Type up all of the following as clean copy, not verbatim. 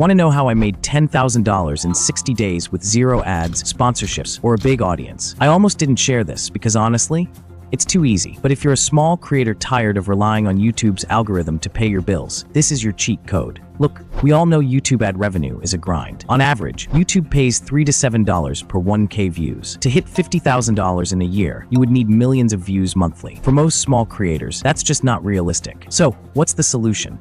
Want to know how I made $10,000 in 60 days with zero ads, sponsorships, or a big audience? I almost didn't share this because honestly, it's too easy. But if you're a small creator tired of relying on YouTube's algorithm to pay your bills, this is your cheat code. Look, we all know YouTube ad revenue is a grind. On average, YouTube pays $3 to $7 per 1K views. To hit $50,000 in a year, you would need millions of views monthly. For most small creators, that's just not realistic. So, what's the solution?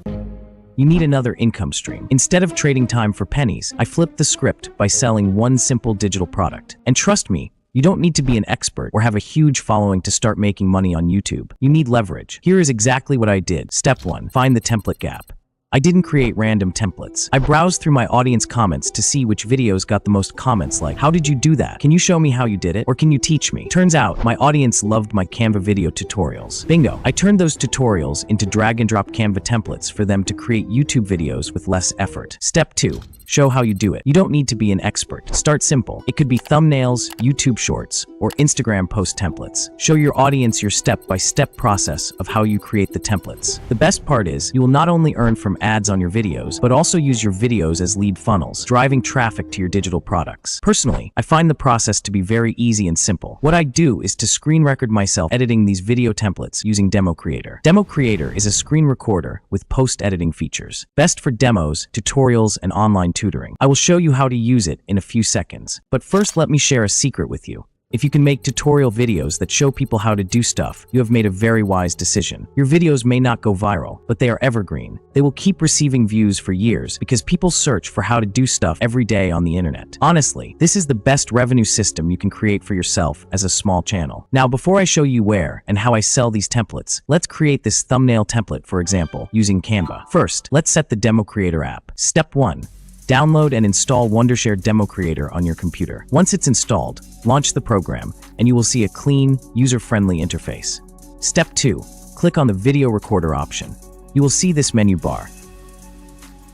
You need another income stream. Instead of trading time for pennies, I flipped the script by selling one simple digital product. And trust me, you don't need to be an expert or have a huge following to start making money on YouTube. You need leverage. Here is exactly what I did. Step 1. Find the template gap. I didn't create random templates. I browsed through my audience comments to see which videos got the most comments like, "How did you do that? Can you show me how you did it? Or can you teach me?" Turns out, my audience loved my Canva video tutorials. Bingo! I turned those tutorials into drag and drop Canva templates for them to create YouTube videos with less effort. Step 2. Show how you do it. You don't need to be an expert. Start simple. It could be thumbnails, YouTube shorts, or Instagram post templates. Show your audience your step-by-step process of how you create the templates. The best part is, you will not only earn from ads on your videos, but also use your videos as lead funnels, driving traffic to your digital products. Personally, I find the process to be very easy and simple. What I do is to screen record myself editing these video templates using Demo Creator. Demo Creator is a screen recorder with post-editing features. Best for demos, tutorials, and online tutoring. I will show you how to use it in a few seconds. But first, let me share a secret with you. If you can make tutorial videos that show people how to do stuff, you have made a very wise decision. Your videos may not go viral, but they are evergreen. They will keep receiving views for years because people search for how to do stuff every day on the internet. Honestly, this is the best revenue system you can create for yourself as a small channel. Now, before I show you where and how I sell these templates, let's create this thumbnail template, for example, using Canva. First, let's set the Demo Creator app. Step 1. Download and install Wondershare Demo Creator on your computer. Once it's installed, launch the program, and you will see a clean, user-friendly interface. Step 2. Click on the video recorder option. You will see this menu bar.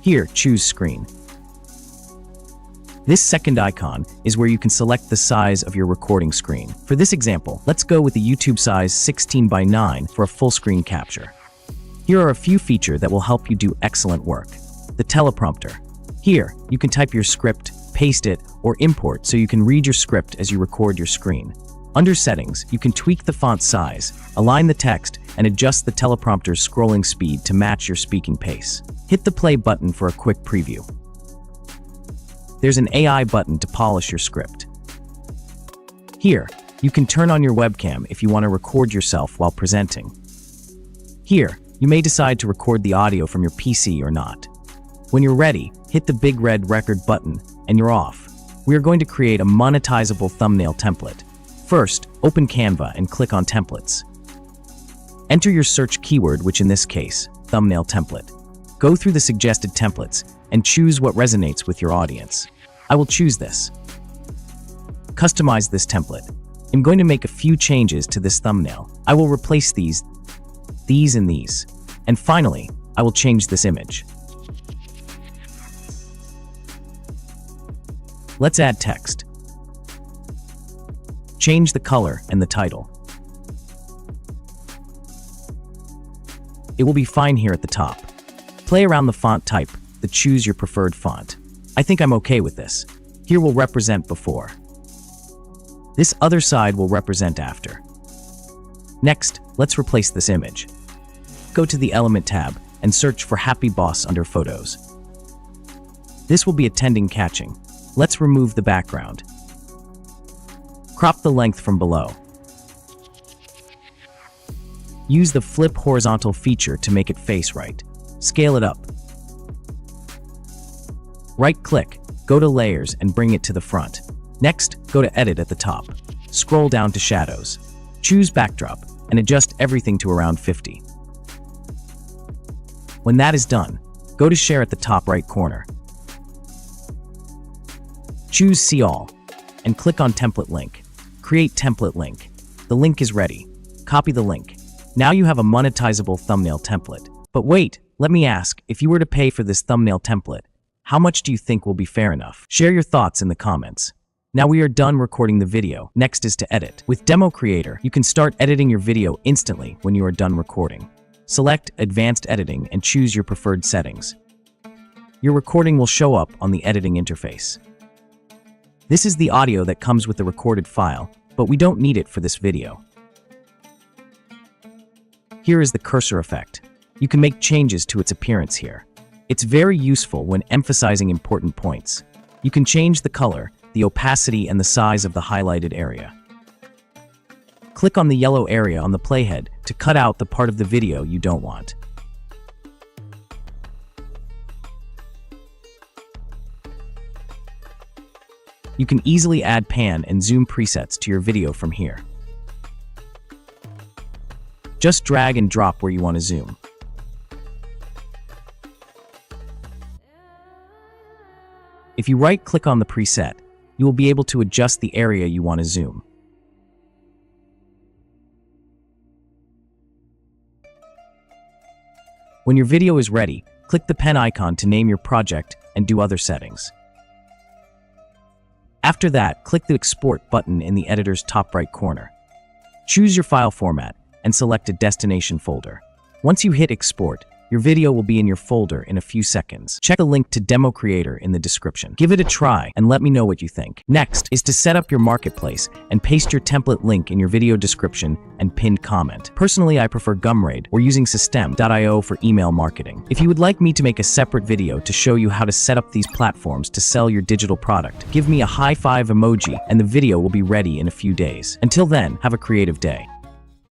Here, choose Screen. This second icon is where you can select the size of your recording screen. For this example, let's go with the YouTube size 16:9 for a full screen capture. Here are a few features that will help you do excellent work. The teleprompter. Here, you can type your script, paste it, or import so you can read your script as you record your screen. Under Settings, you can tweak the font size, align the text, and adjust the teleprompter's scrolling speed to match your speaking pace. Hit the play button for a quick preview. There's an AI button to polish your script. Here, you can turn on your webcam if you want to record yourself while presenting. Here, you may decide to record the audio from your PC or not. When you're ready, hit the big red record button, and you're off. We are going to create a monetizable thumbnail template. First, open Canva and click on Templates. Enter your search keyword, which in this case, thumbnail template. Go through the suggested templates and choose what resonates with your audience. I will choose this. Customize this template. I'm going to make a few changes to this thumbnail. I will replace these, and these. And finally, I will change this image. Let's add text. Change the color and the title. It will be fine here at the top. Play around the font type, then choose your preferred font. I think I'm okay with this. Here will represent before. This other side will represent after. Next, let's replace this image. Go to the Element tab and search for Happy Boss under Photos. This will be attending catching. Let's remove the background. Crop the length from below. Use the flip horizontal feature to make it face right. Scale it up. Right-click, go to Layers and bring it to the front. Next, go to Edit at the top. Scroll down to Shadows. Choose Backdrop and adjust everything to around 50. When that is done, go to Share at the top right corner. Choose See All, and click on Template Link. Create Template Link. The link is ready. Copy the link. Now you have a monetizable thumbnail template. But wait, let me ask, if you were to pay for this thumbnail template, how much do you think will be fair enough? Share your thoughts in the comments. Now we are done recording the video. Next is to edit. With Demo Creator, you can start editing your video instantly when you are done recording. Select Advanced Editing and choose your preferred settings. your recording will show up on the editing interface. This is the audio that comes with the recorded file, but we don't need it for this video. Here is the cursor effect. You can make changes to its appearance here. It's very useful when emphasizing important points. You can change the color, the opacity, and the size of the highlighted area. Click on the yellow area on the playhead to cut out the part of the video you don't want. You can easily add pan and zoom presets to your video from here. Just drag and drop where you want to zoom. If you right-click on the preset, you will be able to adjust the area you want to zoom. When your video is ready, click the pen icon to name your project and do other settings. After that, click the Export button in the editor's top right corner. Choose your file format and select a destination folder. Once you hit Export, your video will be in your folder in a few seconds. Check the link to Demo Creator in the description. Give it a try and let me know what you think. Next is to set up your marketplace and paste your template link in your video description and pinned comment. Personally, I prefer Gumroad or using System.io for email marketing. If you would like me to make a separate video to show you how to set up these platforms to sell your digital product, give me a high five emoji and the video will be ready in a few days. Until then, have a creative day.